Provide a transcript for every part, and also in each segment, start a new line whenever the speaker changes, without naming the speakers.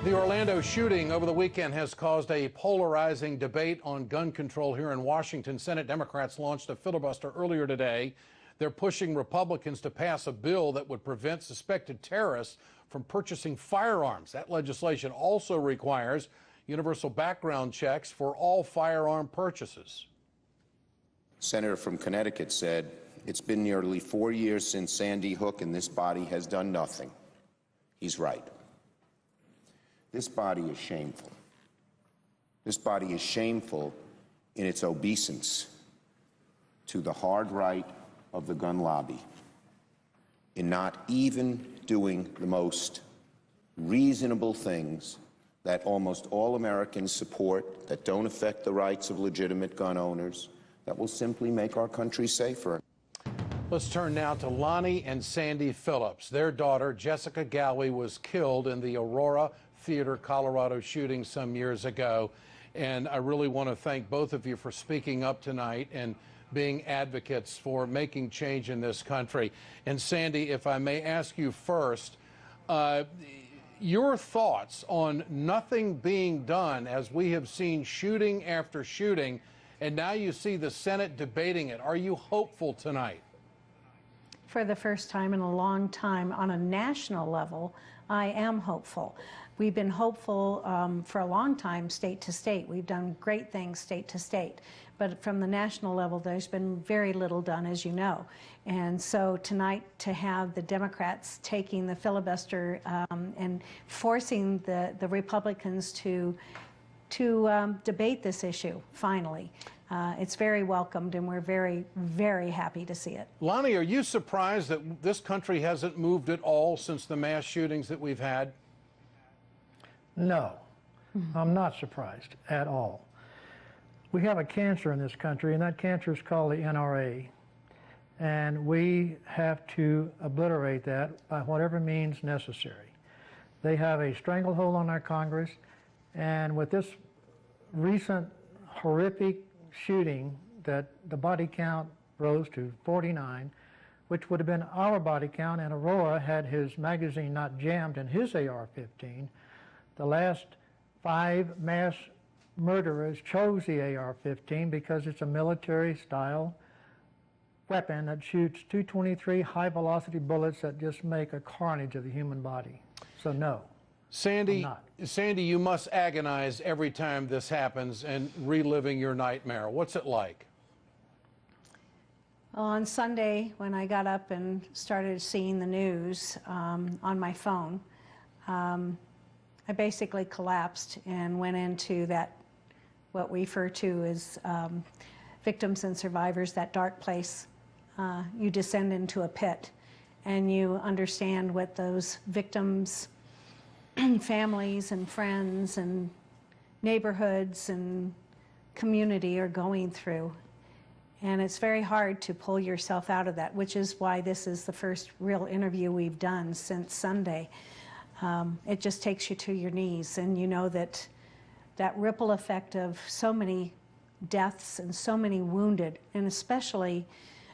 The Orlando shooting over the weekend has caused a polarizing debate on gun control here in Washington. Senate Democrats launched a filibuster earlier today. They're pushing Republicans to pass a bill that would prevent suspected terrorists from purchasing firearms. That legislation also requires universal background checks for all firearm purchases.
Senator from Connecticut said, "It's been nearly 4 years since Sandy Hook and this body has done nothing." He's right. This body is shameful. This body is shameful in its obeisance to the hard right of the gun lobby, in not even doing the most reasonable things that almost all Americans support, that don't affect the rights of legitimate gun owners, that will simply make our country safer.
Let's turn now to Lonnie and Sandy Phillips. Their daughter, Jessica Galway, was killed in the Aurora Theater, Colorado shooting some years ago. And I really want to thank both of you for speaking up tonight and being advocates for making change in this country. And Sandy, if I may ask you first, your thoughts on nothing being done as we have seen shooting after shooting, and now you see the Senate debating it. Are you hopeful tonight?
For the first time in a long time on a national level, I am hopeful. We've been hopeful for a long time state to state. We've done great things state to state. But from the national level, there's been very little done, as you know. And so tonight, to have the Democrats taking the filibuster and forcing the Republicans to debate this issue, finally, it's very welcomed, and we're very, very happy to see it.
Lonnie, are you surprised that this country hasn't moved at all since the mass shootings that we've had?
No, I'm not surprised at all. We have a cancer in this country, and that cancer is called the NRA. And we have to obliterate that by whatever means necessary. They have a stranglehold on our Congress, and with this recent horrific shooting that the body count rose to 49, which would have been our body count, and Aurora had his magazine not jammed in his AR-15. The last 5 mass murderers chose the AR-15 because it's a military-style weapon that shoots 223 high-velocity bullets that just make a carnage of the human body. So no,
Sandy, you must agonize every time this happens and reliving your nightmare. What's it like?
Well, on Sunday, when I got up and started seeing the news on my phone, I basically collapsed and went into that, what we refer to as victims and survivors, that dark place. You descend into a pit, and you understand what those victims, families and friends and neighborhoods and community are going through. And it's very hard to pull yourself out of that, which is why this is the first real interview we've done since Sunday. It just takes you to your knees, and you know that that ripple effect of so many deaths and so many wounded, and especially,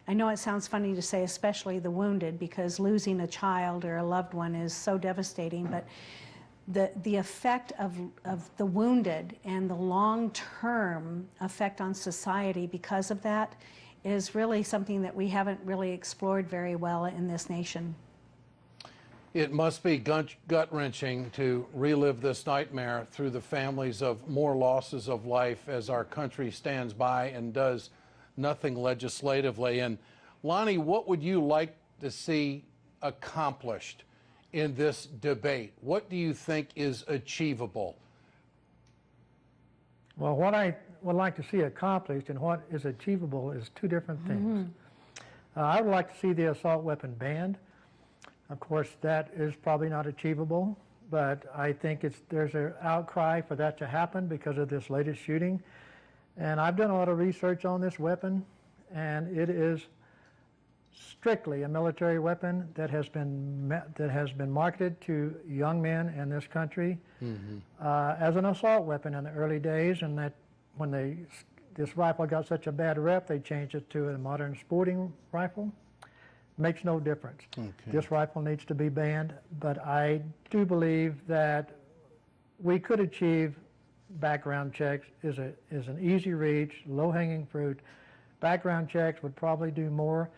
I know it sounds funny to say especially the wounded, because losing a child or a loved one is so devastating, but the effect of the wounded and the long-term effect on society because of that is really something that we haven't really explored very well in this nation.
It must be gut-wrenching to relive this nightmare through the families of more losses of life as our country stands by and does nothing legislatively. And Lonnie, what would you like to see accomplished in this debate? What do you think is achievable?
Well, what I would like to see accomplished and what is achievable is two different things. I would like to see the assault weapon banned. Of course, that is probably not achievable, but I think there's an outcry for that to happen because of this latest shooting. And I've done a lot of research on this weapon, and it is strictly a military weapon that has been marketed to young men in this country as an assault weapon in the early days, and that when this rifle got such a bad rep, they changed it to a modern sporting rifle. Makes no difference.
Okay.
This rifle needs to be banned, but I do believe that we could achieve background checks. Is an easy reach, low-hanging fruit. Background checks would probably do more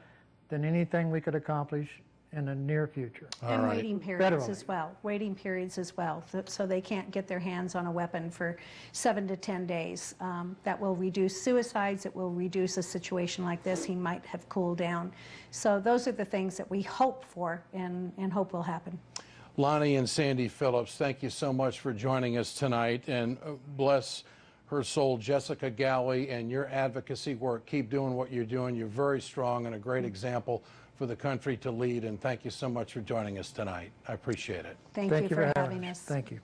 than anything we could accomplish in the near future.
And
right.
waiting periods as well. Waiting periods as well, so they can't get their hands on a weapon for 7 to 10 days. That will reduce suicides. It will reduce a situation like this. He might have cooled down. So those are the things that we hope for and hope will happen.
Lonnie and Sandy Phillips, thank you so much for joining us tonight, and bless her soul, Jessica Galway, and your advocacy work. Keep doing what you're doing. You're very strong and a great example for the country to lead, and thank you so much for joining us tonight. I appreciate it.
Thank you for having us.
Thank you.